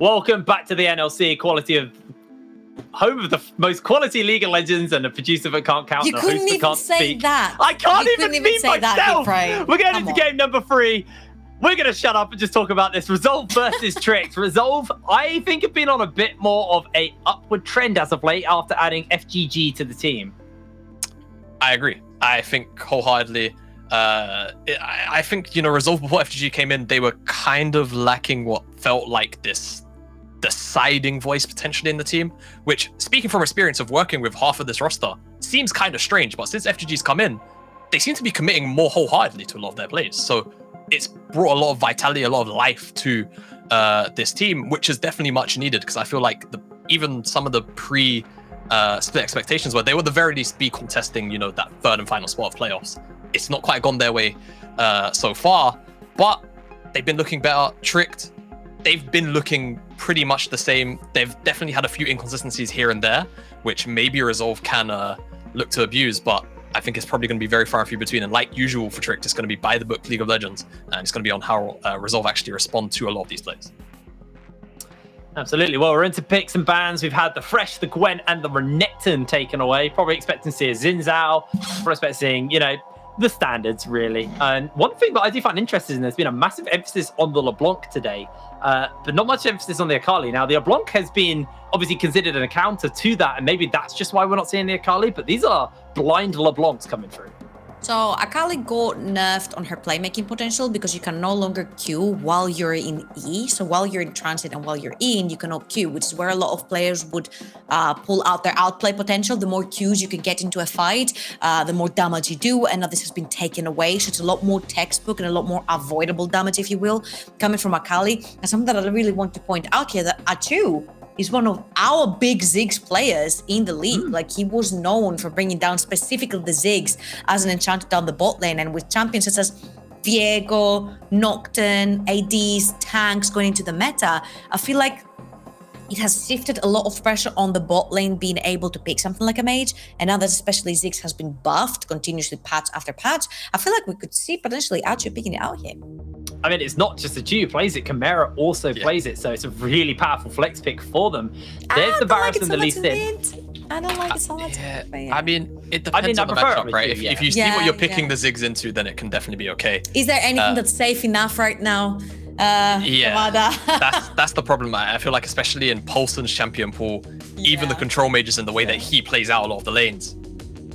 Welcome back to the NLC, home of the most quality League of Legends and a producer that can't count. You couldn't even say that. I can't even mute myself. We're going into game number 3. We're going to shut up and just talk about this. Resolve versus Tricked. Resolve, I think, have been on a bit more of a upward trend as of late after adding FGG to the team. I agree. I think wholeheartedly. I think, Resolve before FGG came in, they were kind of lacking what felt like this deciding voice potentially in the team, which, speaking from experience of working with half of this roster, seems kind of strange. But since FGG's come in, they seem to be committing more wholeheartedly to a lot of their plays. So it's brought a lot of vitality, a lot of life to this team, which is definitely much needed, because I feel like even some of the split expectations where they would at the very least be contesting, that third and final spot of playoffs. It's not quite gone their way so far, but they've been looking better. Tricked, they've been looking pretty much the same. They've definitely had a few inconsistencies here and there, which maybe Resolve can look to abuse, but I think it's probably going to be very far and few between. And like usual for Tricked, it's going to be by the book League of Legends, and it's going to be on how Resolve actually respond to a lot of these plays. Absolutely. Well, we're into picks and bans. We've had the Thresh, the Gwen, and the Renekton taken away. Probably expecting to see a Xin Zhao. Probably expecting, the standards, really. And one thing that I do find interesting, there's been a massive emphasis on the LeBlanc today, but not much emphasis on the Akali. Now, the LeBlanc has been obviously considered an counter to that, and maybe that's just why we're not seeing the Akali, but these are blind LeBlancs coming through. So Akali got nerfed on her playmaking potential because you can no longer Q while you're in E. So while you're in transit and while you're in, you cannot Q, which is where a lot of players would pull out their outplay potential. The more Qs you can get into a fight, the more damage you do. And now this has been taken away. So it's a lot more textbook and a lot more avoidable damage, if you will, coming from Akali. And something that I really want to point out here, that Achu is one of our big Ziggs players in the league. Like, he was known for bringing down specifically the Ziggs as an enchanter down the bot lane. And with champions such as Viego, Nocturne, ADs, tanks going into the meta, I feel like it has shifted a lot of pressure on the bot lane being able to pick something like a mage. And now that especially Ziggs has been buffed continuously patch after patch, I feel like we could see potentially Achu picking it out here. I mean, it's not just Achu who plays it. Chimera also plays it, so it's a really powerful flex pick for them. There's the Varus and the Lee Sin. I don't like it so much. I mean, it depends on the matchup, right? If you see what you're picking the Ziggs into, then it can definitely be okay. Is there anything that's safe enough right now? That's the problem. I feel like, especially in Paulson's champion pool, even the control mages and the way that he plays out a lot of the lanes,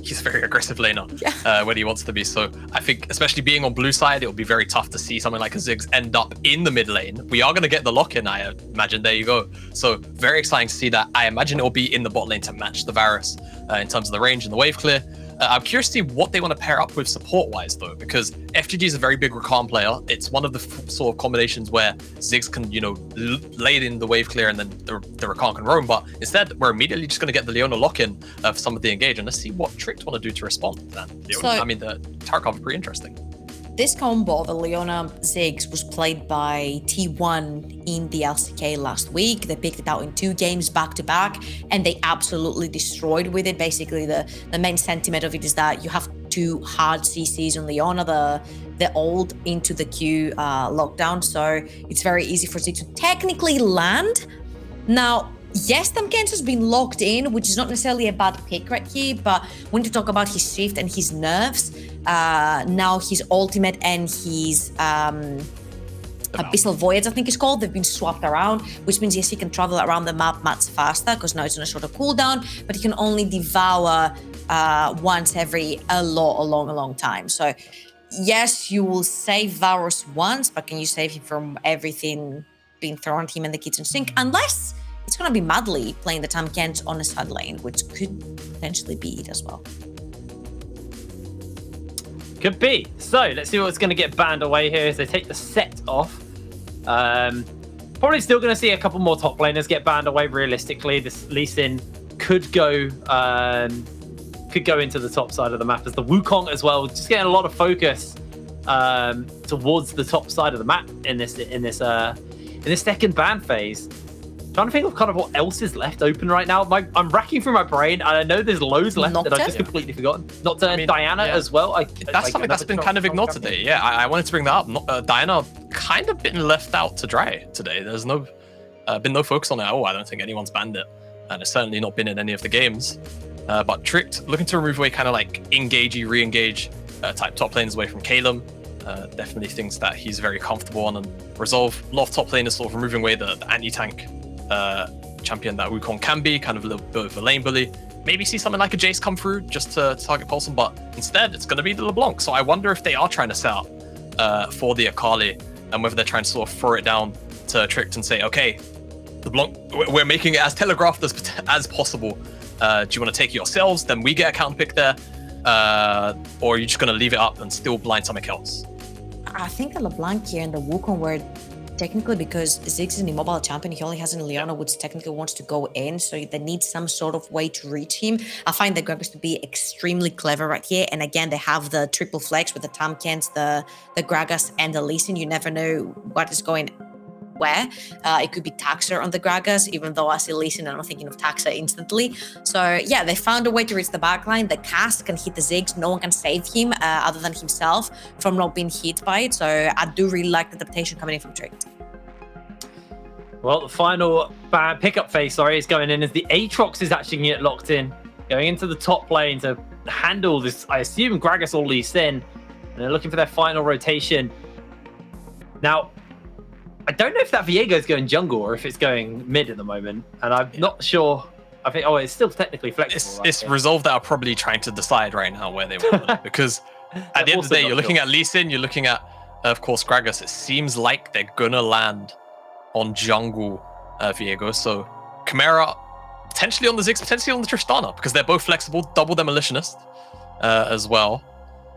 he's a very aggressive laner when he wants to be. So I think, especially being on blue side, it'll be very tough to see something like a Ziggs end up in the mid lane. We are going to get the lock-in, I imagine. There you go. So very exciting to see that. I imagine it'll be in the bot lane to match the Varus in terms of the range and the wave clear. I'm curious to see what they want to pair up with support-wise, though, because FGG is a very big Rakan player. It's one of the sort of combinations where Ziggs can, lay in the wave clear and then the Rakan can roam. But instead, we're immediately just going to get the Leona lock-in for some of the engage. And let's see what Tricked want to do to respond to that. The Tarkov is pretty interesting. This combo, the Leona Ziggs, was played by T1 in the LCK last week. They picked it out in 2 games back-to-back, and they absolutely destroyed with it. Basically, the main sentiment of it is that you have 2 hard CCs on Leona, the old into the Q lockdown, so it's very easy for Ziggs to technically land. Now, yes, Tamkens has been locked in, which is not necessarily a bad pick right here, but when you talk about his shift and his nerfs, now his ultimate and his Abyssal Voyage, I think it's called, they've been swapped around, which means yes, he can travel around the map much faster because now it's on a shorter cooldown, but he can only devour once every a long time. So yes, you will save Varus once, but can you save him from everything being thrown at him in the kitchen sink? Unless it's going to be Madly playing the Tamkens on a side lane, which could potentially be it as well. Could be. So let's see what's going to get banned away here as they take the set off. Probably still going to see a couple more top laners get banned away. Realistically, this Lee Sin could go into the top side of the map as the Wukong as well. Just getting a lot of focus towards the top side of the map in this second ban phase. Trying to think of kind of what else is left open right now. I'm racking through my brain, and I know there's loads left that I've just completely forgotten. Diana as well. That's something that's been kind of ignored today. Yeah, I wanted to bring that up. Diana kind of been left out to dry today. There's no Been no focus on it at all. I don't think anyone's banned it, and it's certainly not been in any of the games. But Tricked looking to remove away kind of like engagey, re-engage type top lanes away from Kalem. Definitely things that he's very comfortable on. And Resolve, a lot of top laners sort of removing away the anti-tank champion that Wukong can be, kind of a little bit of a lane bully. Maybe see something like a Jace come through just to target Paulson, but instead it's going to be the LeBlanc. So I wonder if they are trying to set up for the Akali, and whether they're trying to sort of throw it down to Tricked and say, okay, LeBlanc, we're making it as telegraphed as possible. Do you want to take it yourselves? Then we get a counter pick there. Or are you just going to leave it up and still blind something else? I think the LeBlanc here and the Wukong were technically, because Ziggs is an immobile champion, he only has an Leona, which technically wants to go in, so they need some sort of way to reach him. I find the Gragas to be extremely clever right here, and again, they have the triple flex with the Tamkens, the Gragas, and the Lee Sin. You never know what is going where. It could be Taxa on the Gragas, even though I see Lee Sin and I'm thinking of Taxa instantly. So yeah, they found a way to reach the backline. The cast can hit the Ziggs. No one can save him other than himself from not being hit by it. So I do really like the adaptation coming in from Tricked. Well, the final pickup phase, is going in as the Aatrox is actually going to get locked in, going into the top lane to handle this, I assume, Gragas or Lee Sin. And they're looking for their final rotation. Now, I don't know if that Viego is going jungle or if it's going mid at the moment, and I'm not sure. I think, it's still technically flexible. It's Resolve that are probably trying to decide right now where they want it, because at the end of the day, you're looking at Lee Sin, you're looking at, of course, Gragas. It seems like they're gonna land on jungle Viego, so Chimera potentially on the Ziggs, potentially on the Tristana, because they're both flexible, double demolitionist as well.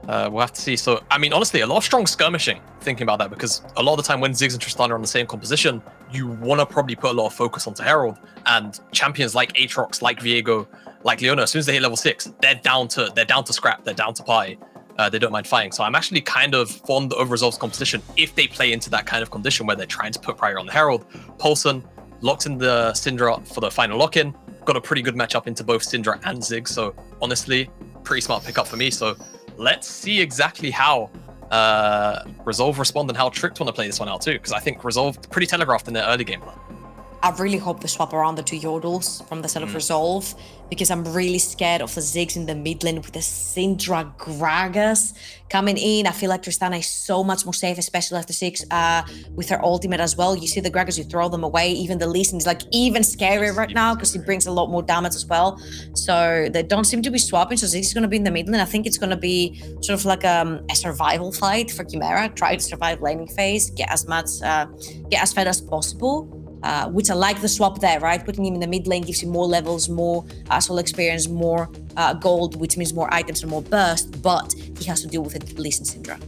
We'll have to see. So, I mean, honestly, a lot of strong skirmishing, thinking about that, because a lot of the time when Ziggs and Tristana are on the same composition, you want to probably put a lot of focus onto Herald, and champions like Aatrox, like Viego, like Leona, as soon as they hit level 6, they're down to scrap, they're down to pie. They don't mind fighting. So I'm actually kind of fond of Resolve's composition if they play into that kind of condition where they're trying to put pressure on the Herald. Paulson locked in the Syndra for the final lock-in, got a pretty good matchup into both Syndra and Ziggs. So honestly, pretty smart pickup for me. So let's see exactly how Resolve respond and how Tricked want to play this one out too, because I think Resolve pretty telegraphed in their early game plan. I really hope they swap around the two Yordles from the set of Resolve, because I'm really scared of the Ziggs in the mid lane with the Syndra Gragas coming in. I feel like Tristana is so much more safe, especially after Ziggs with her ultimate as well. You see the Gragas, you throw them away. Even the Lee Sin is like even scarier right now because he brings a lot more damage as well. So they don't seem to be swapping. So Ziggs is going to be in the mid lane. I think it's going to be sort of like a survival fight for Chimera. Try to survive laning phase, get as fed as possible. Which I like the swap there, right? Putting him in the mid lane gives you more levels, more soul experience, more gold, which means more items and more burst, but he has to deal with it, Lee Sin Syndra.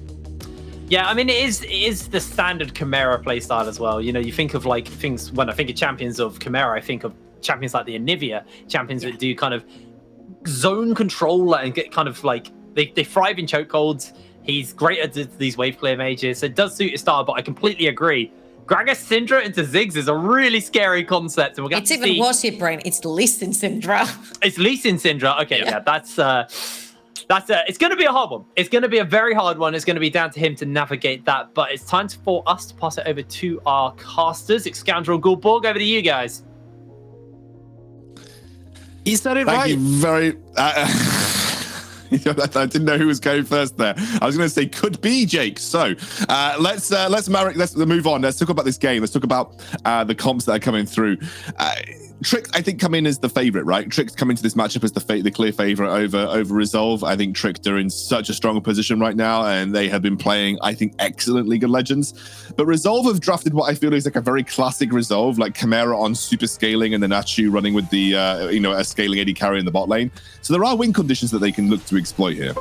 Yeah, I mean, it is the standard Chimera playstyle as well. You know, you think of like things, when I think of champions of Chimera, I think of champions like the Anivia, champions that do kind of zone control and get kind of like, they thrive in chokeholds. He's great at these wave clear mages, so it does suit his style, but I completely agree. Gragas Syndra into Ziggs is a really scary concept, and we're going to see. It's even worse here, Brain. It's Lee Sin Syndra. It's Lee Sin Syndra. Okay, yeah, that's it's going to be a hard one. It's going to be a very hard one. It's going to be down to him to navigate that. But it's time for us to pass it over to our casters. Scoundrel Gulborg, over to you guys. He said it right. Thank you very. I didn't know who was going first there. I was going to say could be Jake. So let's move on. Let's talk about this game. Let's talk about the comps that are coming through. Tricked, I think, come in as the favorite, right? Tricked come into this matchup as the clear favorite over Resolve. I think Tricked are in such a strong position right now, and they have been playing, I think, excellent League of Legends. But Resolve have drafted what I feel is like a very classic Resolve, like Chimera on super scaling and then Achu running with the a scaling AD carry in the bot lane. So there are win conditions that they can look to exploit here.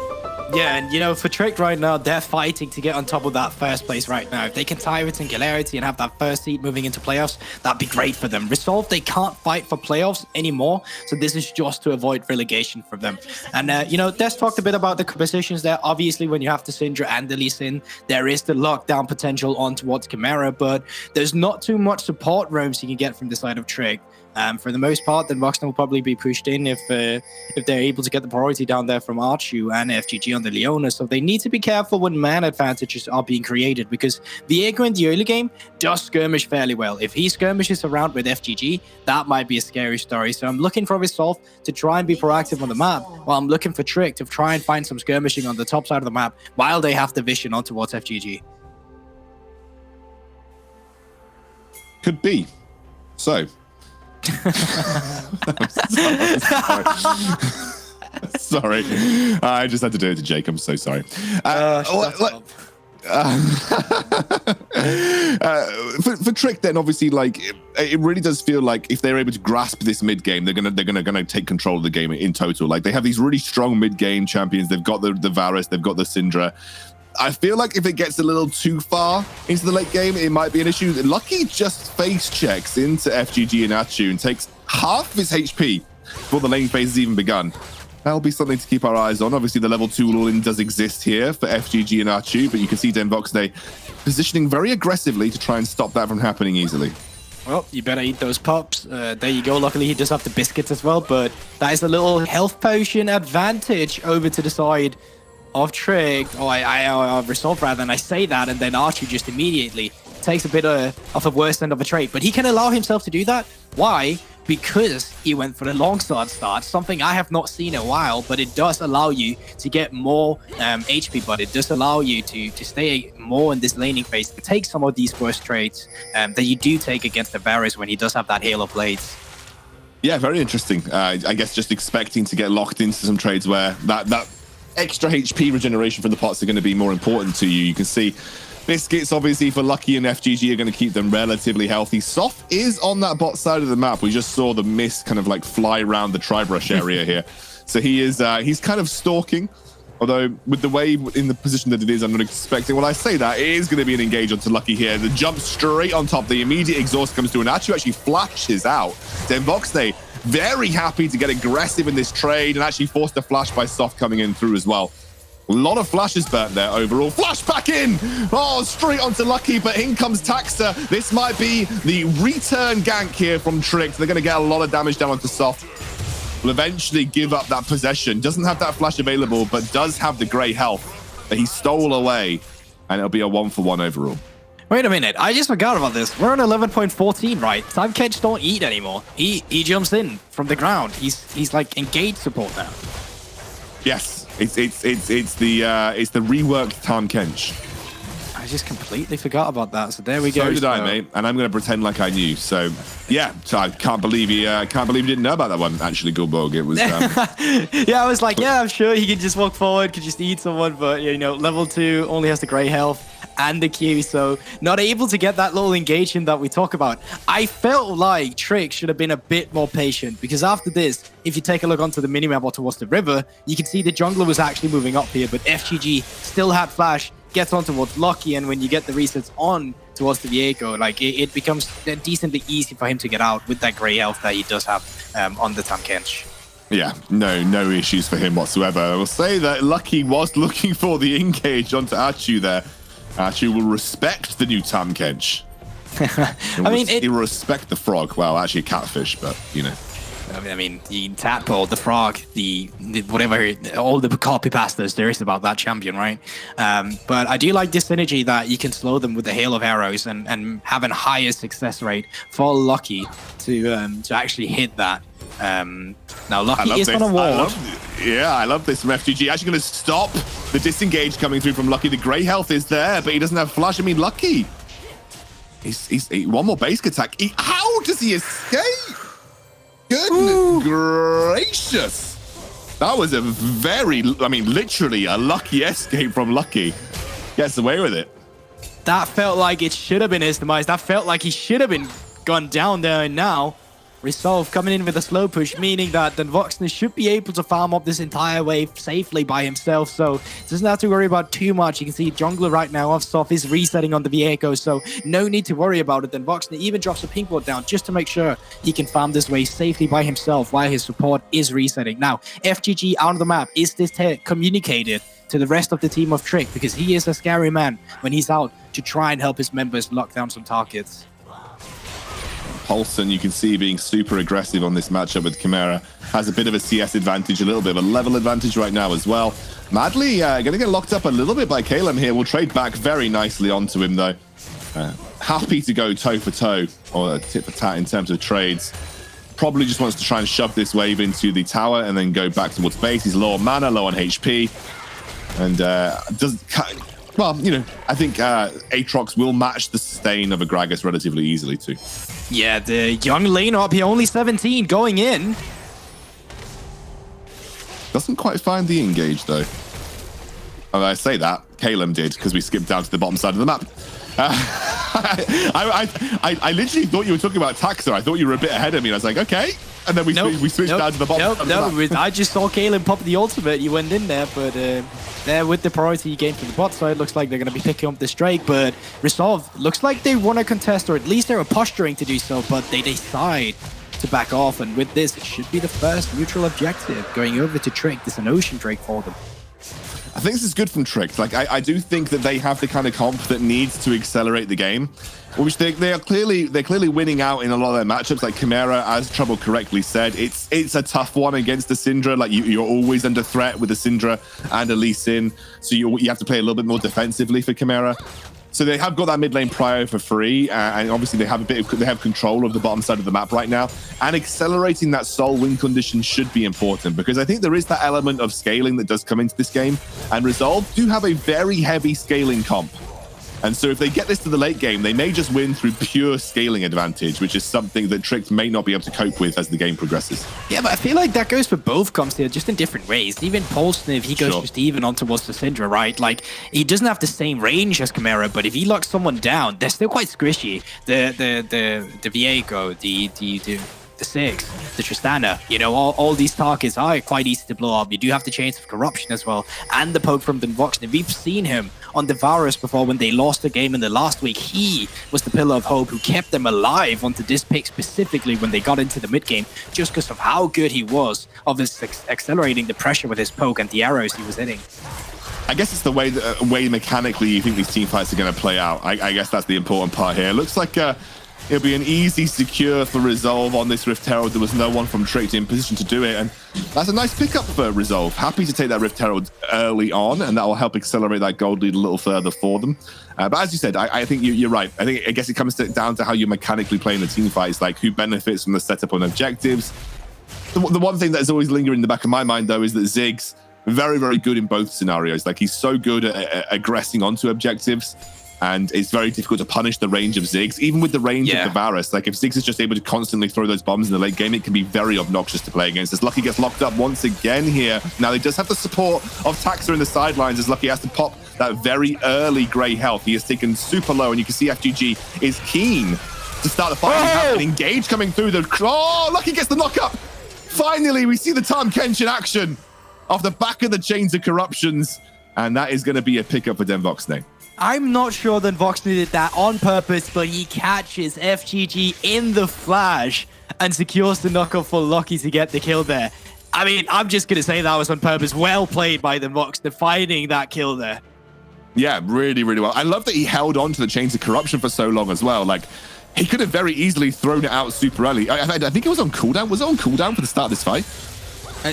Yeah, and for Tricked right now, they're fighting to get on top of that first place right now. If they can tie with Singularity and have that first seed moving into playoffs, that'd be great for them. Resolve, they can't fight for playoffs anymore, so this is just to avoid relegation for them. And, Des talked a bit about the positions there. Obviously, when you have the Syndra and the Lee Sin, there is the lockdown potential on towards Chimera, but there's not too much support roams you can get from the side of Tricked. For the most part, then Voxna will probably be pushed in if they're able to get the priority down there from Archu and FGG on the Leona, so they need to be careful when man advantages are being created, because Viego in the early game does skirmish fairly well. If he skirmishes around with FGG, that might be a scary story. So I'm looking for Resolve to try and be proactive on the map, while I'm looking for Trick to try and find some skirmishing on the top side of the map while they have the vision on towards FGG. Could be. So. Sorry. I just had to do it to Jake. I'm so sorry. For Trick, then obviously, like, it really does feel like if they're able to grasp this mid game, they're gonna take control of the game in total. Like, they have these really strong mid game champions. They've got the Varus, they've got the Syndra. I feel like if it gets a little too far into the late game, it might be an issue. Lucky just face checks into FGG and Achu and takes half of his HP before the lane phase has even begun. That'll be something to keep our eyes on. Obviously, the level 2 all-in does exist here for FGG and Achu, but you can see Denvoxne positioning very aggressively to try and stop that from happening easily. Well, you better eat those pops. There you go. Luckily, he does have the biscuits as well, but that is a little health potion advantage over to the side of Trick, I Resolve rather, and I say that, and then Archie just immediately takes a bit of a worse end of a trade. But he can allow himself to do that. Why? Because he went for the long start, something I have not seen in a while, but it does allow you to get more HP, but it does allow you to stay more in this laning phase, to take some of these worst trades that you do take against the Varus when he does have that Hail of Blades. Yeah, very interesting. I guess just expecting to get locked into some trades where that extra HP regeneration from the pots are going to be more important to you. You can see biscuits, obviously, for Lucky and FGG are going to keep them relatively healthy. Soft is on that bot side of the map. We just saw the mist kind of like fly around the tri-brush area here. So he is, he's kind of stalking. Although with the way in the position that it is, I'm not expecting. When I say that, it is going to be an engage onto Lucky here. The jump straight on top. The immediate exhaust comes through, and actually flashes out. Denvoxne very happy to get aggressive in this trade and actually forced a flash by Soft coming in through as well. A lot of flashes burnt there overall. Flash back in! Oh, straight onto Lucky, but in comes Taxa. This might be the return gank here from Trick. They're going to get a lot of damage down onto Soft. Will eventually give up that possession. Doesn't have that flash available, but does have the grey health that he stole away. And it'll be a 1-for-1 overall. Wait a minute, I just forgot about this. We're on 11.14, right? Time Catch don't eat anymore. He jumps in from the ground. He's like engaged support now. Yes, it's the reworked Tahm Kench. I just completely forgot about that. So there we go. So did I, mate. And I'm going to pretend like I knew. So yeah, so I can't believe he didn't know about that one. Actually, Gulborg. It was. Yeah, I was like, yeah, I'm sure he could just walk forward, could just eat someone, but you know, level 2 only has the grey health and the Q, so not able to get that little engagement that we talk about. I felt like Trick should have been a bit more patient, because after this, if you take a look onto the minimap or towards the river, you can see the jungler was actually moving up here, but FGG still had flash, gets on towards Lucky, and when you get the resets on towards the Viego, like it becomes decently easy for him to get out with that grey health that he does have on the Tahm Kench. Yeah, no issues for him whatsoever. I will say that Lucky was looking for the engage onto Achu there. Achu will respect the new Tahm Kench. I mean, he will respect the frog. Well, actually, catfish, but you know. I mean, the tadpole, the frog, the whatever, all the copy pastas there is about that champion, right? But I do like this synergy that you can slow them with the hail of arrows and have a higher success rate for Lucky to actually hit that. Now Lucky is on a ward. I love this from FGG. Actually going to stop the disengage coming through from Lucky. The grey health is there, but he doesn't have flash. I mean, Lucky. He's one more basic attack. How does he escape? Goodness gracious. That was a very, literally a lucky escape from Lucky. Gets away with it. That felt like it should have been his demise. That felt like he should have been gone down there, and now Resolve coming in with a slow push, meaning that Denvoxne should be able to farm up this entire wave safely by himself, so doesn't have to worry about too much. You can see jungler right now off Soft is resetting on the Viego, so no need to worry about it. Denvoxne even drops a pink ward down just to make sure he can farm this wave safely by himself while his support is resetting. Now, FGG out of the map. Is this communicated to the rest of the team of Trick? Because he is a scary man when he's out to try and help his members lock down some targets. Paulson, you can see being super aggressive on this matchup with Chimera. Has a bit of a CS advantage, a little bit of a level advantage right now as well. Madly going to get locked up a little bit by Kalem here. We'll trade back very nicely onto him, though. Happy to go toe for toe, or tit for tat in terms of trades. Probably just wants to try and shove this wave into the tower and then go back towards base. He's low on mana, low on HP. And well, you know, I think Aatrox will match the sustain of a Gragas relatively easily too. Yeah, the young lane up here, only 17 going in. Doesn't quite find the engage though. Oh, I say that, Kalem did, because we skipped down to the bottom side of the map. I literally thought you were talking about Taxa. I thought you were a bit ahead of me. And I was like, okay. And then we switched down to the bottom. No, I just saw Kalem pop the ultimate. You went in there, but there with the priority you gained from the bot side, looks like they're going to be picking up this Drake. But Resolve looks like they want to contest, or at least they were posturing to do so, but they decide to back off. And with this, it should be the first neutral objective going over to Trick. There's an Ocean Drake for them. I think this is good from Trick. Like, I do think that they have the kind of comp that needs to accelerate the game, which they're clearly winning out in a lot of their matchups. Like Chimera, as Trouble correctly said, it's a tough one against the Syndra. Like you're always under threat with a Syndra and a Lee Sin, so you have to play a little bit more defensively for Chimera. So they have got that mid lane prio for free, and obviously they have control of the bottom side of the map right now. And accelerating that soul win condition should be important, because I think there is that element of scaling that does come into this game. And Resolve do have a very heavy scaling comp. And so if they get this to the late game, they may just win through pure scaling advantage, which is something that Trick may not be able to cope with as the game progresses. Yeah, but I feel like that goes for both comps here, just in different ways. Even Paulson, if he goes just even on towards the Syndra, right? Like, he doesn't have the same range as Chimera, but if he locks someone down, they're still quite squishy. The Viego, the Six, the Tristana, you know, all these targets are quite easy to blow up. You do have the Chains of Corruption as well, and the poke from Denvoxne. We've seen him on the Varus before when they lost the game in the last week. He was the pillar of hope who kept them alive onto this pick specifically when they got into the mid game, just because of how good he was of his accelerating the pressure with his poke and the arrows he was hitting. I guess it's the way mechanically you think these team fights are going to play out. I guess that's the important part here. It looks like it'll be an easy secure for Resolve on this Rift Herald. There was no one from Trick in position to do it, and that's a nice pickup for Resolve. Happy to take that Rift Herald early on, and that will help accelerate that gold lead a little further for them. But as you said, I think you're right. I guess it comes down to how you're mechanically playing the team fights, like who benefits from the setup on objectives. The one thing that is always lingering in the back of my mind, though, is that Ziggs very, very good in both scenarios. Like, he's so good at aggressing onto objectives, and it's very difficult to punish the range of Ziggs, even with the range of the Varus. Like, if Ziggs is just able to constantly throw those bombs in the late game, it can be very obnoxious to play against. As Lucky gets locked up once again here. Now, he does have the support of Taxa in the sidelines, as Lucky has to pop that very early grey health. He is taken super low, and you can see FGG is keen to start the fight. We have an engage coming through the... Oh, Lucky gets the knock-up! Finally, we see the Tahm Kench in action off the back of the Chains of Corruptions, and that is going to be a pickup for Denvoxne. I'm not sure that Voxne did that on purpose, but he catches FGG in the flash and secures the knockup for Lucky to get the kill there. I mean, I'm just going to say that was on purpose. Well played by the Voxne, finding that kill there. Yeah, really, really well. I love that he held on to the Chains of Corruption for so long as well. Like, he could have very easily thrown it out super early. I think it was on cooldown. Was it on cooldown for the start of this fight?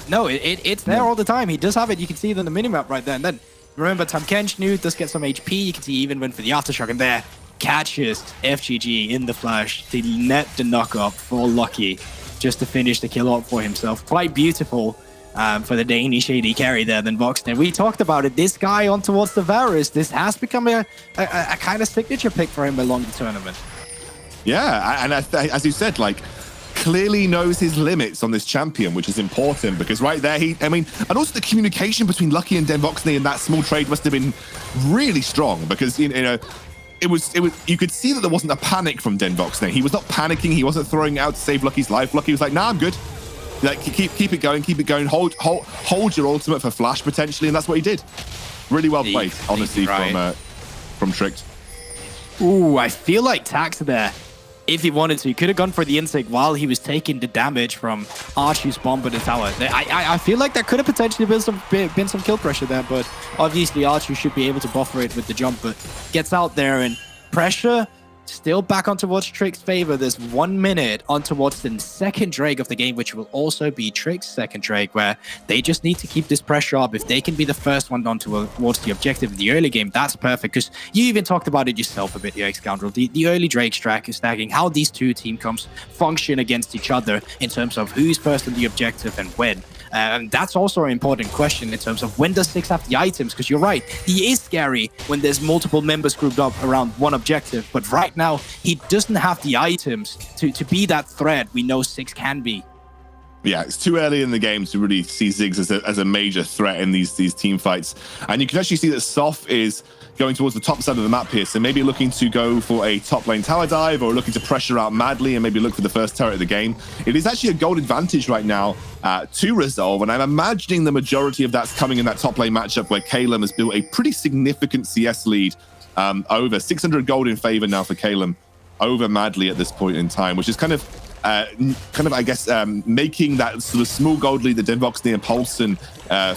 No, it's there all the time. He does have it. You can see it on the minimap right there. And then remember, Tahm Kench does get some HP. You can see he even went for the aftershock, and there catches FGG in the flash to net the knock-up for Lucky, just to finish the kill off for himself. Quite beautiful for the Danish shady carry there than Voxne. We talked about it. This guy on towards the Varus, this has become a kind of signature pick for him along the tournament. Yeah, and as you said, like, clearly knows his limits on this champion, which is important, because right there, and also the communication between Lucky and Denvoxne in that small trade must have been really strong, because, you know, it was you could see that there wasn't a panic from Denvoxne. He was not panicking. He wasn't throwing it out to save Lucky's life. Lucky was like, nah, I'm good. Like, keep it going, hold your ultimate for flash potentially, and that's what he did. Really well played, honestly, right. from Tricked. Ooh, I feel like Taxa there, if he wanted to, he could have gone for the insect while he was taking the damage from Archu's bomb at the tower. I feel like that could have potentially been some kill pressure there, but obviously Archu should be able to buffer it with the jump, but gets out there and pressure still back on towards Trick's favor. There's 1 minute on towards the second Drake of the game, which will also be Trick's second Drake, where they just need to keep this pressure up. If they can be the first one on towards the objective in the early game, that's perfect. Because you even talked about it yourself a bit here, Scoundrel. The early Drake stacking, how these two team comps function against each other in terms of who's first on the objective and when. And that's also an important question in terms of when does Six have the items? Because you're right, he is scary when there's multiple members grouped up around one objective. But right now, he doesn't have the items to be that threat we know Six can be. Yeah, it's too early in the game to really see Ziggs as a major threat in these team fights. And you can actually see that Soph is going towards the top side of the map here, so maybe looking to go for a top lane tower dive or looking to pressure out Madly and maybe look for the first turret of the game. It is actually a gold advantage right now to Resolve, and I'm imagining the majority of that's coming in that top lane matchup where Calum has built a pretty significant CS lead over 600 gold in favor now for Calum over Madly at this point in time, which is kind of I guess, making that sort of small gold lead that Denvoxney and Paulson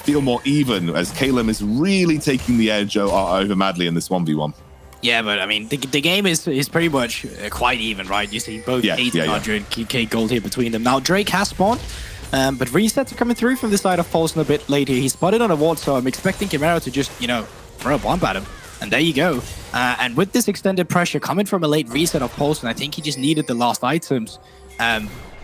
feel more even, as Calum is really taking the edge over Madly in this 1v1. Yeah, but I mean, the game is pretty much quite even, right? You see both 1800k gold here between them. Now, Drake has spawned, but resets are coming through from the side of Paulson a bit later. He's spotted on a ward, so I'm expecting Chimera to just, throw a bomb at him. And there you go. And with this extended pressure coming from a late reset of Paulson, I think he just needed the last items.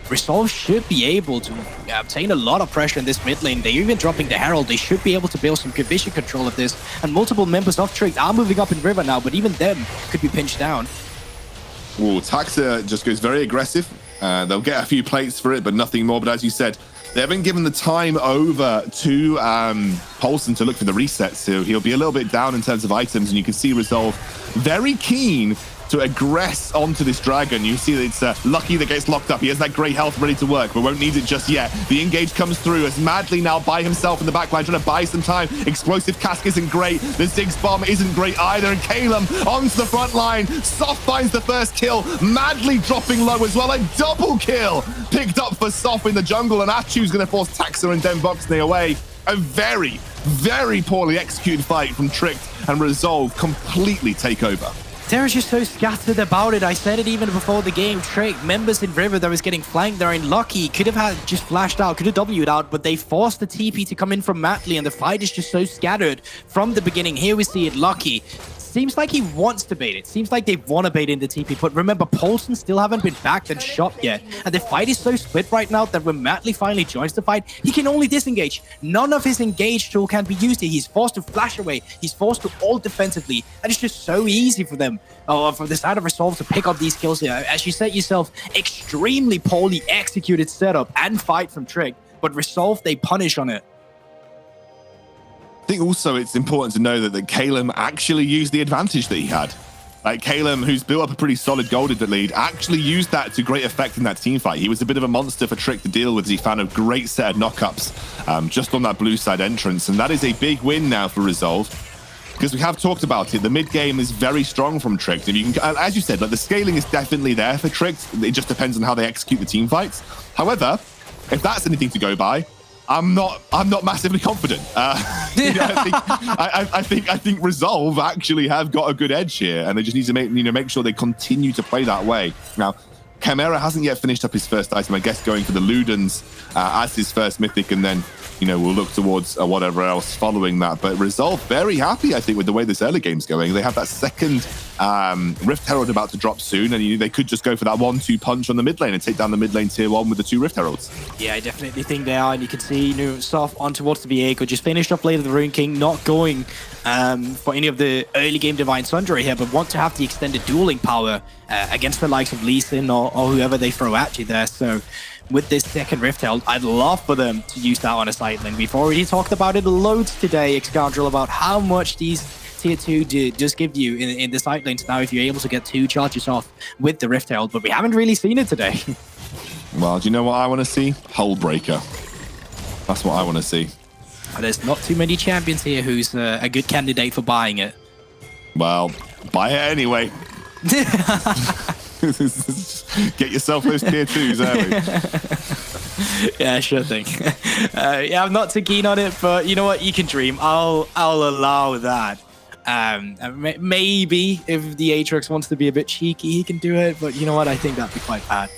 Resolve should be able to obtain a lot of pressure in this mid lane. They're even dropping the Herald. They should be able to build some good vision control of this. And multiple members of Trick are moving up in River now, but even them could be pinched down. Ooh, Taxa just goes very aggressive. They'll get a few plates for it, but nothing more. But as you said, they haven't given the time over to Paulson to look for the resets, so he'll be a little bit down in terms of items, and you can see Resolve very keen to aggress onto this dragon. You see that it's Lucky that gets locked up. He has that great health ready to work, but won't need it just yet. The engage comes through as Madly now by himself in the backline, trying to buy some time. Explosive Cask isn't great. The Ziggs bomb isn't great either, and Calum onto the front line. Soph finds the first kill. Madly dropping low as well. A double kill picked up for Soph in the jungle, and Achu's going to force Taxa and Denvoxney away. A very, very poorly executed fight from Tricked, and Resolve completely take over. They're just so scattered about it. I said it even before the game. Trick, members in River that was getting flanked. They're in Lucky. Could have had just flashed out, could have W'd out, but they forced the TP to come in from Madly, and the fight is just so scattered from the beginning. Here we see it, Lucky. Seems like he wants to bait it. Seems like they want to bait in the TP. But remember, Paulson still haven't been backed and shot yet. And the fight is so split right now that when Madly finally joins the fight, he can only disengage. None of his engage tool can be used here. He's forced to flash away. He's forced to ult defensively. And it's just so easy for them, for the side of Resolve, to pick up these kills here. As you said yourself, extremely poorly executed setup and fight from Trick. But Resolve, they punish on it. I think also it's important to know that Calum actually used the advantage that he had. Like Calum, who's built up a pretty solid gold lead, actually used that to great effect in that team fight. He was a bit of a monster for Trick to deal with as he found a great set of knockups just on that blue side entrance. And that is a big win now for Resolve, because we have talked about it. The mid game is very strong from Trick. And you can, as you said, like the scaling is definitely there for Trick. It just depends on how they execute the team fights. However, if that's anything to go by, I'm not massively confident. I think Resolve actually have got a good edge here, and they just need to make sure they continue to play that way. Now, Chimera hasn't yet finished up his first item, I guess, going for the Ludens as his first mythic, and then we'll look towards whatever else following that. But Resolve very happy, I think, with the way this early game's going. They have that second Rift Herald about to drop soon, and they could just go for that 1-2 punch on the mid lane and take down the mid lane tier 1 with the 2 Rift Heralds. Yeah, I definitely think they are, and you can see Soph on towards the Viego, just finished off later the Rune King, not going for any of the early game Divine Sundry here, but want to have the extended dueling power against the likes of Lee Sin or whoever they throw at you there. So with this second Rift Herald, I'd love for them to use that on a side lane. We've already talked about it loads today, Xcandrel, about how much these tier 2 does give you in the side lanes now if you're able to get 2 charges off with the Rift Herald, but we haven't really seen it today. Well, do you know what I want to see? Hullbreaker. That's what I want to see. There's not too many champions here who's a good candidate for buying it. Well, buy it anyway. Get yourself those tier 2s early. Yeah, sure thing. Yeah, I'm not too keen on it, but you know what? You can dream. I'll allow that. Maybe if the Aatrox wants to be a bit cheeky, he can do it. But you know what? I think that'd be quite bad.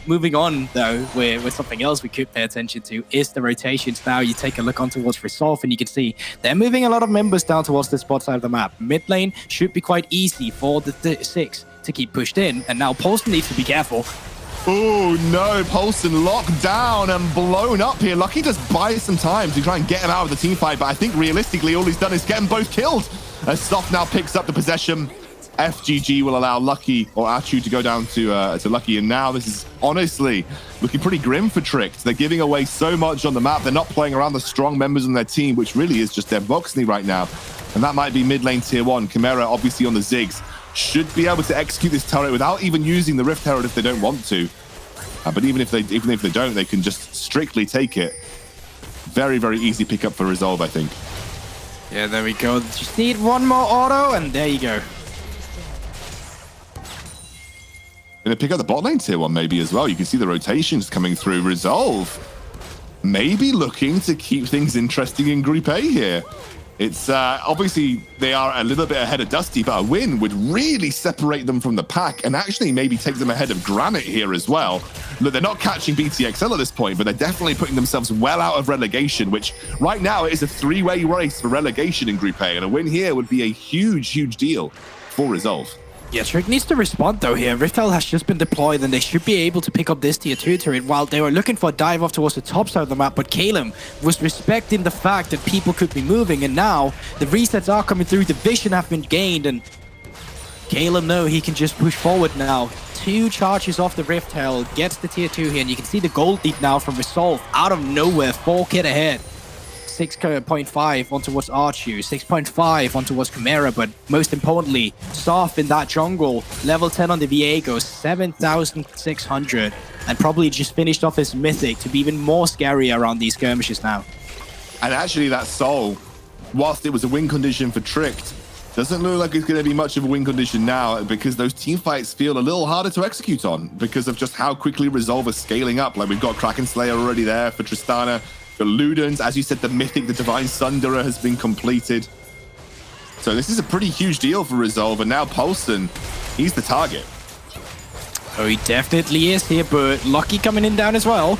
Moving on, though, with something else we could pay attention to is the rotations. Now you take a look on towards Resolve, and you can see they're moving a lot of members down towards the spot side of the map. Mid lane should be quite easy for the 6 to keep pushed in, and now Paulson needs to be careful. Oh no, Paulson locked down and blown up here. Lucky just buys some time to try and get him out of the team fight, but I think realistically all he's done is get them both killed. As Soft now picks up the possession, FGG will allow Lucky or Achu to go down to Lucky, and now this is honestly looking pretty grim for Tricked. They're giving away so much on the map. They're not playing around the strong members on their team, which really is just their Voxney right now, and that might be mid lane tier 1. Chimera obviously on the Ziggs should be able to execute this turret without even using the Rift Herald if they don't want to. But even if they don't, they can just strictly take it. Very, very easy pickup for Resolve, I think. Yeah, there we go. Just need one more auto, and there you go. Gonna pick up the bot lane tier 1 maybe as well. You can see the rotations coming through. Resolve maybe looking to keep things interesting in Group A here. It's obviously they are a little bit ahead of Dusty, but a win would really separate them from the pack and actually maybe take them ahead of Granite here as well. Look, they're not catching BTXL at this point, but they're definitely putting themselves well out of relegation, which right now it is a 3-way race for relegation in Group A, and a win here would be a huge, huge deal for Resolve. Yeah, Trick needs to respond though here. Riftel has just been deployed and they should be able to pick up this tier 2 turret while they were looking for a dive off towards the top side of the map, but Caleb was respecting the fact that people could be moving, and now the resets are coming through, the vision have been gained, and Caleb knows he can just push forward now. 2 charges off the Rift Herald, gets the tier 2 here, and you can see the gold lead now from Resolve out of nowhere, 4 kit ahead. 6.5 on towards Archu, 6.5 on towards Chimera, but most importantly, Soft in that jungle, level 10 on the Viego, 7,600, and probably just finished off his mythic to be even more scary around these skirmishes now. And actually that Soul, whilst it was a win condition for Tricked, doesn't look like it's going to be much of a win condition now, because those team fights feel a little harder to execute on because of just how quickly Resolve is scaling up. Like we've got Kraken Slayer already there for Tristana. For Ludens, as you said, the Mythic, the Divine Sunderer has been completed. So this is a pretty huge deal for Resolve, and now Paulson, he's the target. Oh, he definitely is here, but Lucky coming in down as well.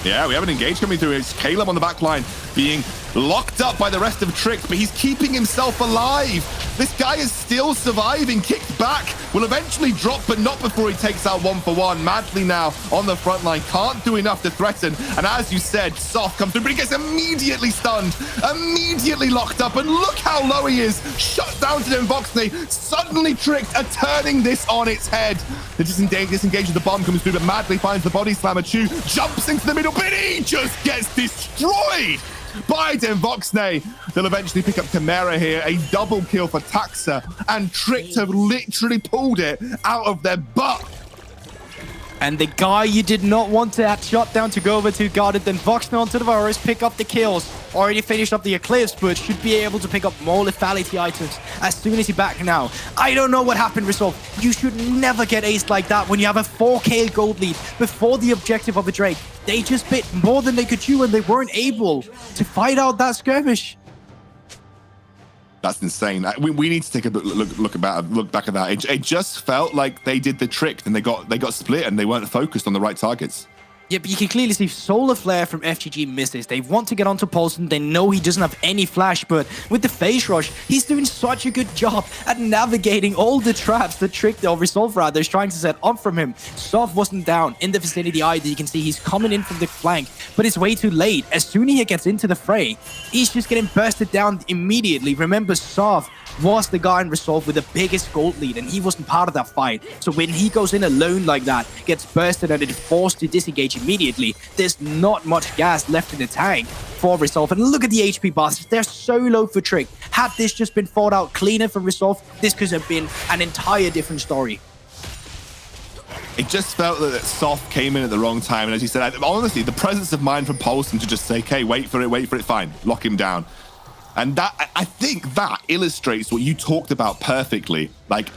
Yeah, we have an engage coming through. It's Caleb on the back line being locked up by the rest of Trick, but he's keeping himself alive. This guy is still surviving, kicked back, will eventually drop, but not before he takes out 1-for-1. Madly now on the front line, can't do enough to threaten. And as you said, Soft comes through, but he gets immediately stunned, immediately locked up, and look how low he is. Shut down to Voxney. Suddenly Tricked are turning this on its head. The disengage of the bomb comes through, but Madly finds the body slammer. Chu jumps into the middle, but he just gets destroyed by Voxney. They'll eventually pick up Chimera here. A double kill for Taxa, and Tricked have literally pulled it out of their butt. And the guy you did not want to have shot down to go over to guarded, then Voxney onto the virus, pick up the kills. Already finished up the Eclipse, but should be able to pick up more lethality items as soon as he's back now. I don't know what happened, Resolve. You should never get aced like that when you have a 4k gold lead before the objective of the Drake. They just bit more than they could chew and they weren't able to fight out that skirmish. That's insane. We need to take a look back at that. It just felt like they did the trick and they got split and they weren't focused on the right targets. Yeah, but you can clearly see Solar Flare from FGG misses. They want to get onto Paulson. They know he doesn't have any flash, but with the Phase Rush, he's doing such a good job at navigating all the traps that Trick, or Resolve rather, is trying to set up from him. Soft wasn't down in the vicinity either. You can see he's coming in from the flank, but it's way too late. As soon as he gets into the fray, he's just getting bursted down immediately. Remember, Soft was the guy in Resolve with the biggest gold lead, and he wasn't part of that fight. So when he goes in alone like that, gets bursted and is forced to disengage immediately, there's not much gas left in the tank for Resolve. And look at the HP bars, they're so low for Trick. Had this just been fought out cleaner for Resolve, this could have been an entire different story. It just felt that Soft came in at the wrong time, and as you said, honestly, the presence of mind from Paulson to just say, okay, wait for it, fine, lock him down. And that, I think that illustrates what you talked about perfectly. Like,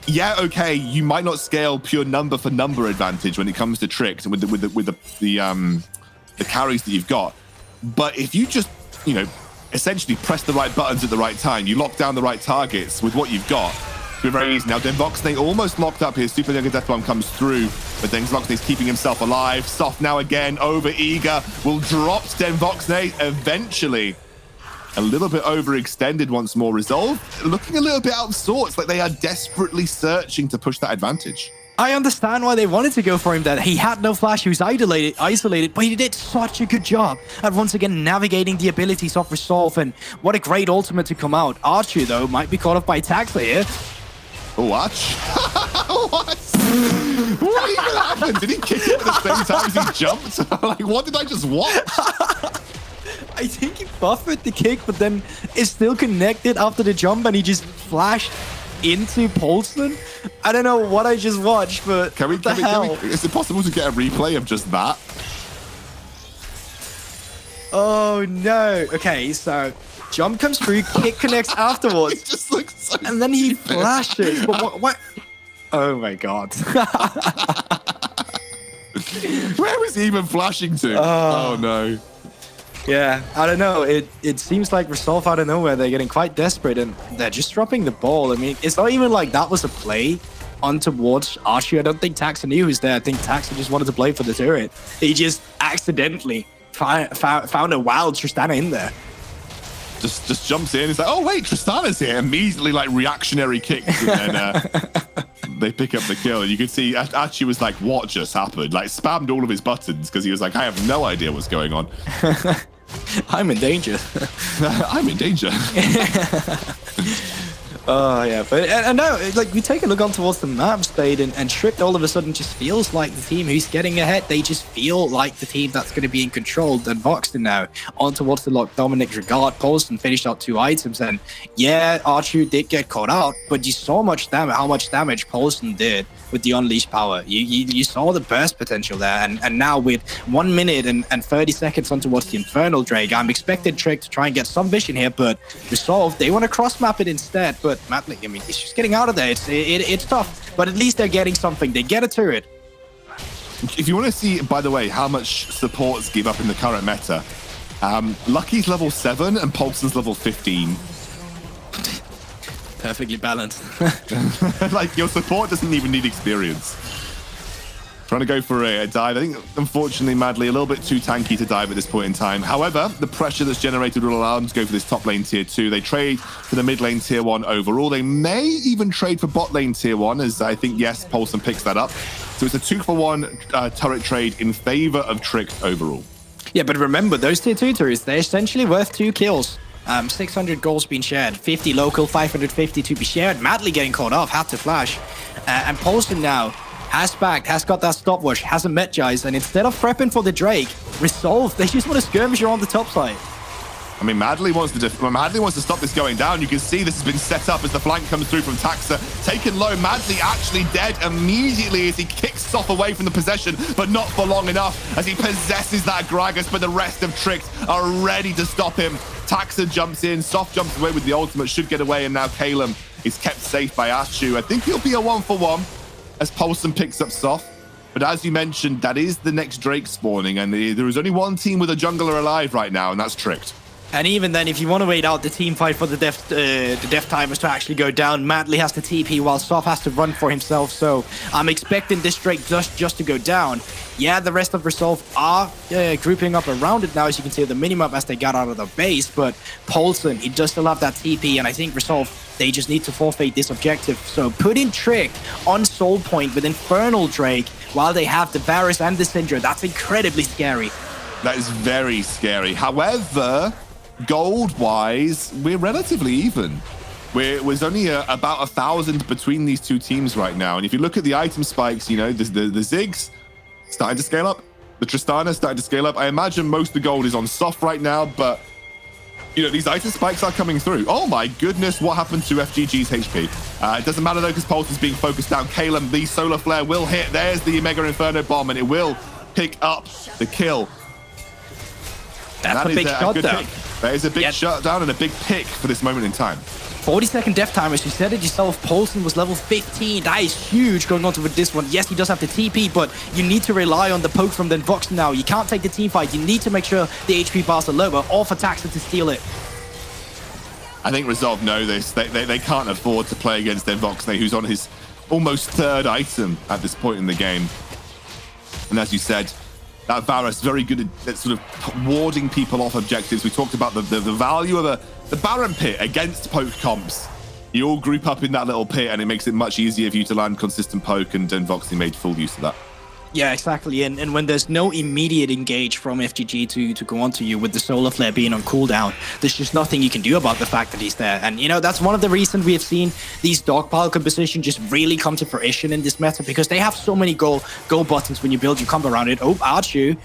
yeah, okay, you might not scale pure number for number advantage when it comes to tricks and with the carries that you've got, but if you just, essentially press the right buttons at the right time. You lock down the right targets with what you've got. It's very easy. Now, Denvoxne almost locked up here. Super Mega Death Bomb comes through, but Denvoxne's keeping himself alive. Soft now again, over eager, will drop Denvoxne eventually. A little bit overextended once more. Resolve looking a little bit out of sorts, like they are desperately searching to push that advantage. I understand why they wanted to go for him there. He had no flash, he was isolated, but he did such a good job at once again navigating the abilities of Resolve, and what a great ultimate to come out. Archer, though, might be caught off by Taxa here. Watch. What? What even happened? Did he kick it at the same time as he jumped? Like, what did I just watch? I think he buffered the kick, but then it's still connected after the jump, and he just flashed into Polson. I don't know what I just watched, but is it possible to get a replay of just that? Oh no. Okay, so jump comes through, kick connects afterwards. It just looks so and then he stupid. flashes. But what? Oh my god. Where was he even flashing to? Oh no. Yeah, I don't know. It seems like Resolve out of nowhere, they're getting quite desperate and they're just dropping the ball. I mean, it's not even like that was a play on towards Archie. I don't think Taxa knew he was there. I think Taxa just wanted to play for the turret. He just accidentally found a wild Tristana in there. Just jumps in. He's like, oh wait, Tristana's here. Immediately like reactionary kicks, and then they pick up the kill. And you could see Archie was like, what just happened? Like spammed all of his buttons because he was like, I have no idea what's going on. I'm in danger. I'm in danger. Oh yeah, but I know, like we take a look on towards the map state, and Tripped all of a sudden just feels like the team who's getting ahead. They just feel like the team that's going to be in control. And Voxton now on towards the lock. Dominic's regard post and finished out 2 items. And yeah, Archer did get caught out, but you saw how much damage Polson did with the unleashed power. You saw the burst potential there, and now with 1 minute and 30 seconds on towards the Infernal Drake, I'm expecting Trick to try and get some vision here, but Resolve, they want to cross map it instead. But Matley, I mean, it's just getting out of there. It's tough, but at least they're getting something. They get a turret. If you want to see, by the way, how much supports give up in the current meta, Lucky's level 7 and Polson's level 15. Perfectly balanced. Like, your support doesn't even need experience. Trying to go for a dive. I think, unfortunately, Madly, a little bit too tanky to dive at this point in time. However, the pressure that's generated will allow them to go for this top lane tier 2. They trade for the mid lane tier 1 overall. They may even trade for bot lane tier 1, as I think, yes, Polson picks that up. So it's a 2-for-1 turret trade in favor of Trick overall. Yeah, but remember, those tier 2 turrets, they're essentially worth 2 kills. 600 goals being shared, 50 local, 550 to be shared. Madly getting caught off, had to flash. And Polson now has backed, has got that stopwatch, hasn't met Jais, and instead of prepping for the Drake, Resolve, they just want to skirmish around the top side. I mean, Madly wants to stop this going down. You can see this has been set up as the flank comes through from Taxa. Taken low, Madly actually dead immediately as he kicks Soft away from the possession, but not for long enough as he possesses that Gragas, but the rest of Tricks are ready to stop him. Taxa jumps in, Soft jumps away with the ultimate, should get away, and now Kalem is kept safe by Achu. I think he'll be a 1-for-1 as Polson picks up Soft. But as you mentioned, that is the next Drake spawning, and there is only one team with a jungler alive right now, and that's Tricked. And even then, if you want to wait out the team fight for the death timers to actually go down, Madly has to TP while Soft has to run for himself. So I'm expecting this Drake just to go down. Yeah, the rest of Resolve are grouping up around it now, as you can see the minimap as they got out of the base. But Polson, he does still have that TP, and I think Resolve, they just need to forfeit this objective. So put in Trick on Soul Point with Infernal Drake while they have the Varus and the Syndra. That's incredibly scary. That is very scary. However, gold-wise, we're relatively even. There's only about 1,000 between these two teams right now. And if you look at the item spikes, you know, the Ziggs starting to scale up. The Tristana starting to scale up. I imagine most of the gold is on Soft right now, but, you know, these item spikes are coming through. Oh my goodness, what happened to FGG's HP? It doesn't matter though, because Pulse is being focused down. Kalem, the Solar Flare will hit. There's the Mega Inferno Bomb, and it will pick up the kill. That's a big shot down. That is a big shutdown and a big pick for this moment in time. 40-second death time, as you said it yourself. Polson was level 15. That is huge going on with this one. Yes, he does have the TP, but you need to rely on the poke from Denvox now. You can't take the team fight. You need to make sure the HP bars are lower, or for Taxa to steal it. I think Resolve know this. They can't afford to play against Envoxne, who's on his almost third item at this point in the game. And as you said, that Varus very good at sort of warding people off objectives. We talked about the value of the Baron pit against poke comps. You all group up in that little pit, and it makes it much easier for you to land consistent poke, and Voxy made full use of that. Yeah, exactly. And when there's no immediate engage from FGG to go onto you with the Solar Flare being on cooldown, there's just nothing you can do about the fact that he's there. And, you know, that's one of the reasons we have seen these dogpile compositions just really come to fruition in this meta, because they have so many go buttons when you build your combo around it. Oh, Archu.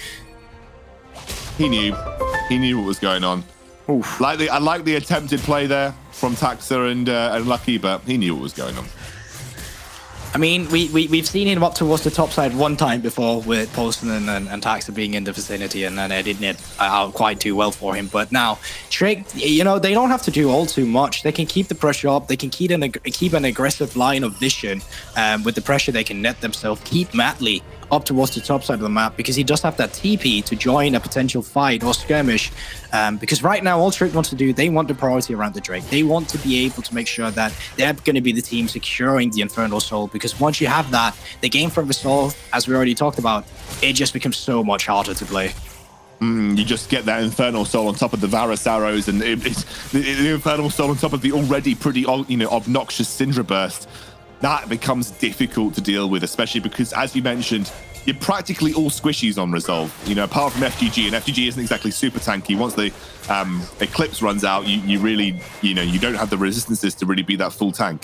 He knew what was going on. Oof. I like the attempted play there from Taxa and Lucky, but he knew what was going on. I mean, we've seen him up towards the top side one time before with Poston and Taxa being in the vicinity, and then it didn't out quite too well for him. But now, Trick, you know, they don't have to do all too much. They can keep the pressure up. They can keep an aggressive line of vision. With the pressure, they can net themselves. Keep Matley up towards the top side of the map, because he does have that TP to join a potential fight or skirmish. Because right now, all Trick wants to do, they want the priority around the Drake. They want to be able to make sure that they're going to be the team securing the Infernal Soul, because once you have that, the game from Resolve, as we already talked about, it just becomes so much harder to play. You just get that Infernal Soul on top of the Varus arrows, and the Infernal Soul on top of the already pretty, obnoxious Syndra Burst. That becomes difficult to deal with, especially because, as you mentioned, you're practically all squishies on Resolve. You know, apart from FGG, and FGG isn't exactly super tanky. Once the Eclipse runs out, you really, you don't have the resistances to really be that full tank.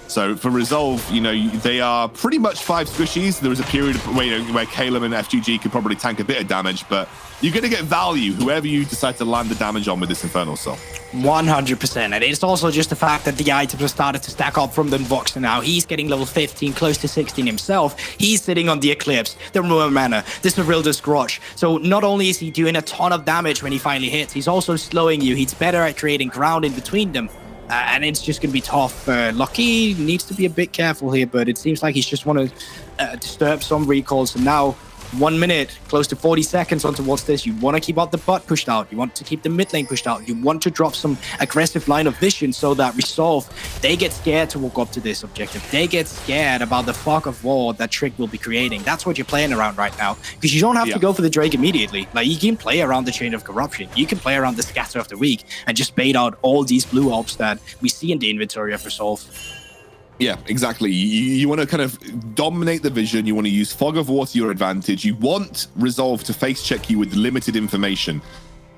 So for Resolve, they are pretty much 5 squishies. There was a period where Caleb and FGG could probably tank a bit of damage, but you're going to get value whoever you decide to land the damage on with this Infernal Soul. 100%. And it's also just the fact that the items have started to stack up from the Vox now. He's getting level 15, close to 16 himself. He's sitting on the Eclipse, the Ruin Mana, the Serilda's Grudge. So not only is he doing a ton of damage when he finally hits, he's also slowing you. He's better at creating ground in between them. And it's just going to be tough. Lucky needs to be a bit careful here, but it seems like he's just want to disturb some recalls. And now, 1 minute, close to 40 seconds on towards this. You want to keep out the butt pushed out. You want to keep the mid lane pushed out. You want to drop some aggressive line of vision so that Resolve, they get scared to walk up to this objective. They get scared about the fog of war that Trick will be creating. That's what you're playing around right now, because you don't have to go for the Drake immediately. Like, you can play around the Chain of Corruption. You can play around the Scatter of the Weak and just bait out all these blue orbs that we see in the inventory of Resolve. Yeah, exactly. You want to kind of dominate the vision. You want to use Fog of War to your advantage. You want Resolve to face check you with limited information.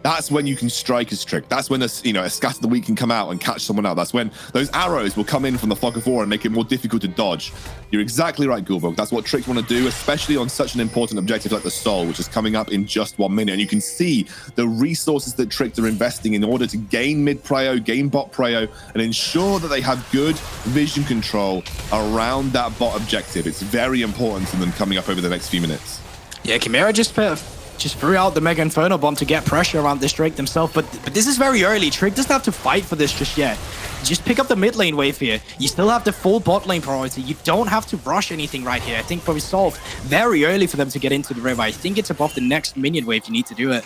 That's when you can strike as Trick. That's when a Scatter of the Weak can come out and catch someone out. That's when those arrows will come in from the Fog of War and make it more difficult to dodge. You're exactly right, Gulbog. That's what Trick want to do, especially on such an important objective like the Soul, which is coming up in just 1 minute. And you can see the resources that Trick are investing in order to gain mid-prio, gain bot prio, and ensure that they have good vision control around that bot objective. It's very important to them coming up over the next few minutes. Yeah, Chimera just threw out the Mega Inferno Bomb to get pressure around this Drake themselves, but this is very early. Trick doesn't have to fight for this just yet. Just pick up the mid lane wave here. You still have the full bot lane priority. You don't have to rush anything right here. I think for Resolve, very early for them to get into the river. I think it's above the next minion wave you need to do it.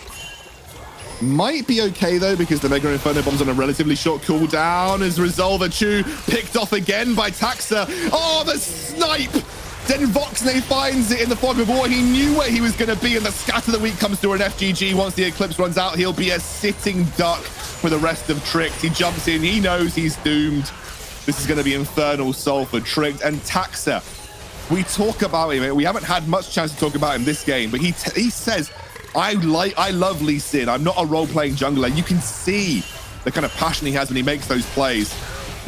Might be okay though, because the Mega Inferno Bomb's on a relatively short cooldown as Resolve Chu picked off again by Taxa. Oh, the snipe! Then Voxney finds it in the Fog of War. He knew where he was going to be, and the Scatter of the Weak comes through an FGG. Once the Eclipse runs out, he'll be a sitting duck for the rest of Trick. He jumps in. He knows he's doomed. This is going to be Infernal Soul for Trick. And Taxa, we talk about him. We haven't had much chance to talk about him this game, but he says, I love Lee Sin. I'm not a role-playing jungler. You can see the kind of passion he has when he makes those plays.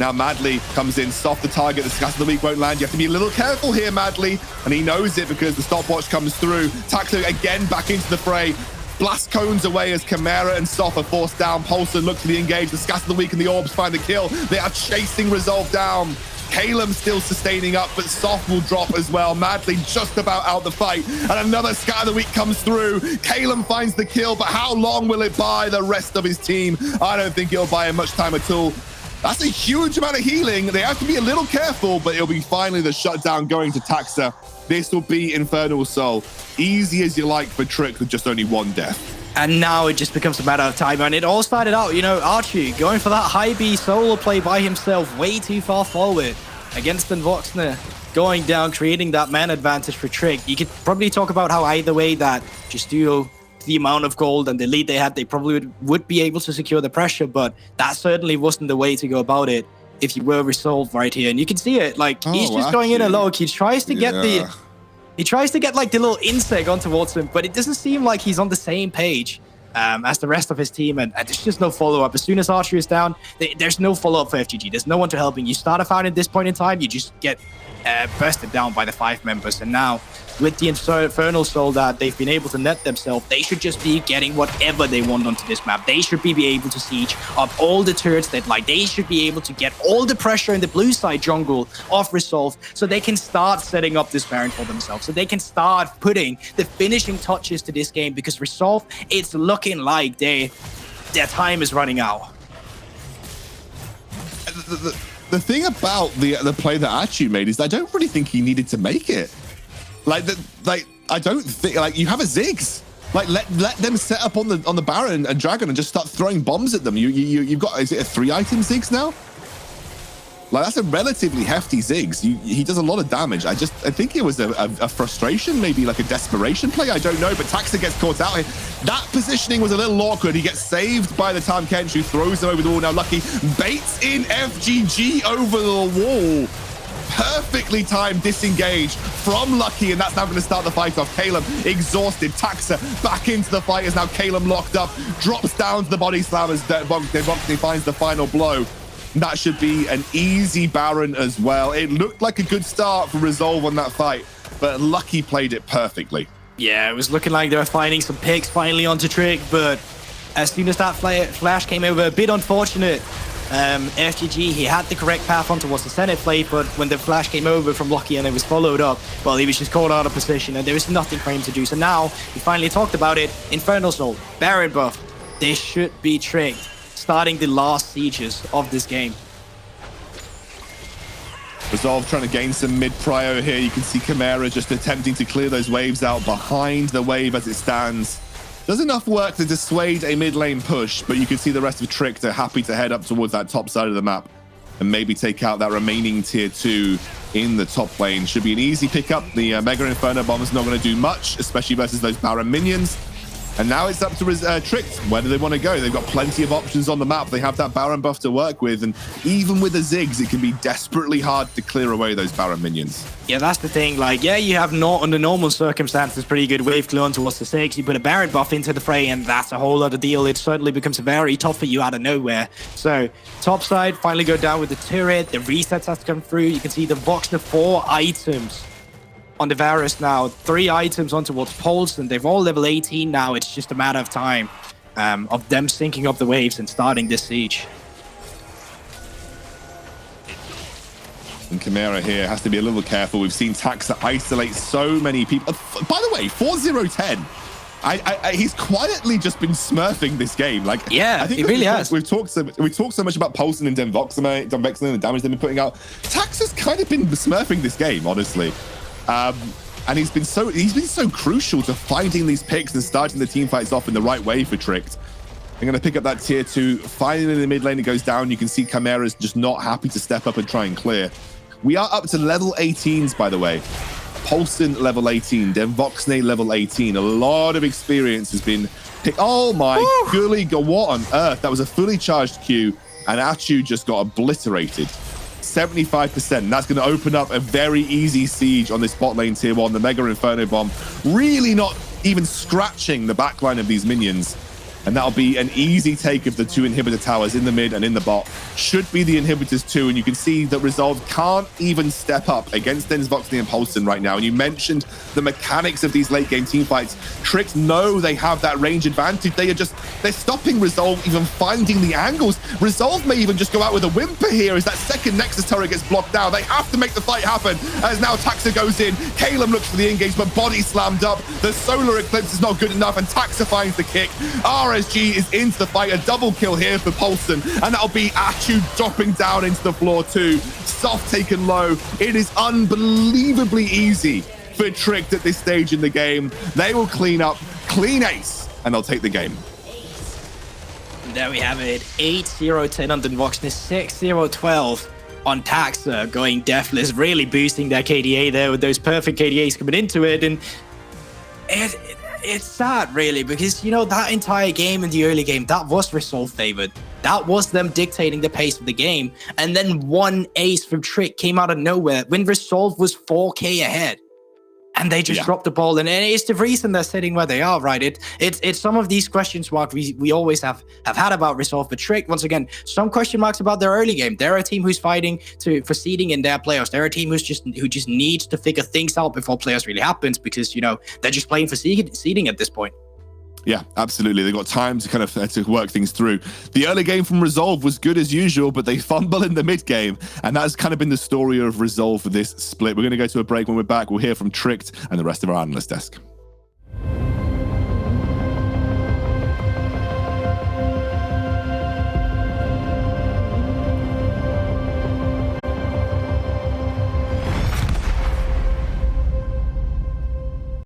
Now Madly comes in, soft the target, the Scatter of the Weak won't land. You have to be a little careful here, Madly. And he knows it because the stopwatch comes through. Taxo again back into the fray. Blast cones away as Chimera and Soft are forced down. Pulsar looks to be engaged. The Scatter of the Weak and the Orbs find the kill. They are chasing Resolve down. Caleb still sustaining up, but Soft will drop as well. Madly just about out the fight. And another Scatter of the Weak comes through. Caleb finds the kill, but how long will it buy the rest of his team? I don't think it'll buy him much time at all. That's a huge amount of healing. They have to be a little careful, but it'll be finally the shutdown going to Taxa. This will be Infernal Soul. Easy as you like for Trick with just only 1 death. And now it just becomes a matter of time. And it all started out, you know, Archie going for that high B solo play by himself, way too far forward against Voxner, going down, creating that man advantage for Trick. You could probably talk about how either way that just due to the amount of gold and the lead they had, they probably would be able to secure the pressure, but that certainly wasn't the way to go about it if you were Resolve right here. And you can see it, like, he's just going in alone. He tries to get like the little insect on towards him, but it doesn't seem like he's on the same page as the rest of his team, and there's just no follow-up. As soon as Archer is down, there's no follow-up for FGG. There's no one to help him. You start a fight at this point in time, you just get bursted down by the 5 members, and now with the Infernal Soul that they've been able to net themselves, they should just be getting whatever they want onto this map. They should be able to siege up all the turrets that like. They should be able to get all the pressure in the blue side jungle of Resolve so they can start setting up this Baron for themselves, so they can start putting the finishing touches to this game, because Resolve, it's looking like their time is running out. The thing about the play that Achu made is I don't really think he needed to make it. Like I don't think, like, you have a Ziggs. Like let them set up on the Baron and Dragon and just start throwing bombs at them. You've got, is it a 3-item Ziggs now? Like, that's a relatively hefty Ziggs. He does a lot of damage. I think it was a frustration, maybe like a desperation play. I don't know, but Taxa gets caught out here. That positioning was a little awkward. He gets saved by the time Kenshu throws him over the wall. Now Lucky baits in FGG over the wall. Perfectly timed disengage from Lucky, and that's now going to start the fight off. Caleb exhausted. Taxa back into the fight as now Caleb locked up, drops down to the body slam as Voxney finds the final blow. That should be an easy Baron as well. It looked like a good start for Resolve on that fight, but Lucky played it perfectly. Yeah, it was looking like they were finding some picks finally onto Trick, but as soon as that flash came over, a bit unfortunate. FGG, he had the correct path on towards the center plate, but when the flash came over from Lucky and it was followed up, well, he was just caught out of position and there was nothing for him to do. So now, we finally talked about it, Infernal Soul, Baron buff, they should be Trick, starting the last sieges of this game. Resolve trying to gain some mid-prio here. You can see Chimera just attempting to clear those waves out behind the wave as it stands. Does enough work to dissuade a mid-lane push, but you can see the rest of Trick, they're happy to head up towards that top side of the map and maybe take out that remaining tier 2 in the top lane. Should be an easy pickup. The Mega Inferno Bomb is not going to do much, especially versus those Baron minions. And now it's up to Trick. Where do they want to go? They've got plenty of options on the map. They have that Baron buff to work with, and even with the Ziggs, it can be desperately hard to clear away those Baron minions. Yeah, that's the thing. Like, yeah, you have not, under normal circumstances, pretty good wave clear on towards the Ziggs. You put a Baron buff into the fray, and that's a whole other deal. It certainly becomes very tough for you out of nowhere. So, top side, finally go down with the turret. The resets have to come through. You can see the Voxner 4 items on the Varus now, 3 items on towards Polson. They've all level 18 now. It's just a matter of time of them syncing up the waves and starting this siege. And Chimera here has to be a little careful. We've seen Taxa isolate so many people. By the way, 4-0-10. He's quietly just been smurfing this game. Like, yeah, I think he really has. We've talked so much about Polson and Donvexler and the damage they've been putting out. Taxa's kind of been smurfing this game, honestly. And he's been so crucial to finding these picks and starting the team fights off in the right way for Tricked. I'm going to pick up that tier 2. Finally in the mid lane, it goes down. You can see Chimera's just not happy to step up and try and clear. We are up to level 18s, by the way. Polson level 18, Voxney level 18. A lot of experience has been picked. Oh my golly, what on earth? That was a fully charged Q, and Achu just got obliterated. 75%. That's going to open up a very easy siege on this bot lane tier 1. The Mega Inferno Bomb really not even scratching the backline of these minions. And that'll be an easy take of the 2 inhibitor towers in the mid and in the bot. Should be the inhibitors too. And you can see that Resolve can't even step up against Voxney and Polson right now. And you mentioned the mechanics of these late game team fights. Tricks know they have that range advantage. They're stopping Resolve even finding the angles. Resolve may even just go out with a whimper here as that second Nexus turret gets blocked down. They have to make the fight happen as now Taxa goes in. Caleb looks for the engage, but body slammed up. The Solar Eclipse is not good enough, and Taxa finds the kick. RSG is into the fight, a double kill here for Polson, and that'll be Achu dropping down into the floor too. Soft taken low. It is unbelievably easy for Tricked at this stage in the game. They will clean up, clean ace and they'll take the game. There we have it. 8-0-10 on Dunvoxness, 6-0-12 on Taxa, going deathless, really boosting their KDA there with those perfect KDAs coming into it. And it's sad, really, because, you know, that entire game in the early game, that was Resolve favored. That was them dictating the pace of the game. And then one ace from Trick came out of nowhere when Resolve was 4K ahead. And they just dropped the ball, and it's the reason they're sitting where they are, right? It's some of these questions marks we always have had about Resolve. But Trick, once again, some question marks about their early game. They're a team who's fighting for seeding in their playoffs. They're a team who just needs to figure things out before playoffs really happens, because, you know, they're just playing for seeding at this point. Yeah, absolutely. They got time to kind of to work things through. The early game from Resolve was good as usual, but they fumble in the mid game, and that's kind of been the story of Resolve for this split. We're going to go to a break. When we're back, we'll hear from Tricked and the rest of our analyst desk.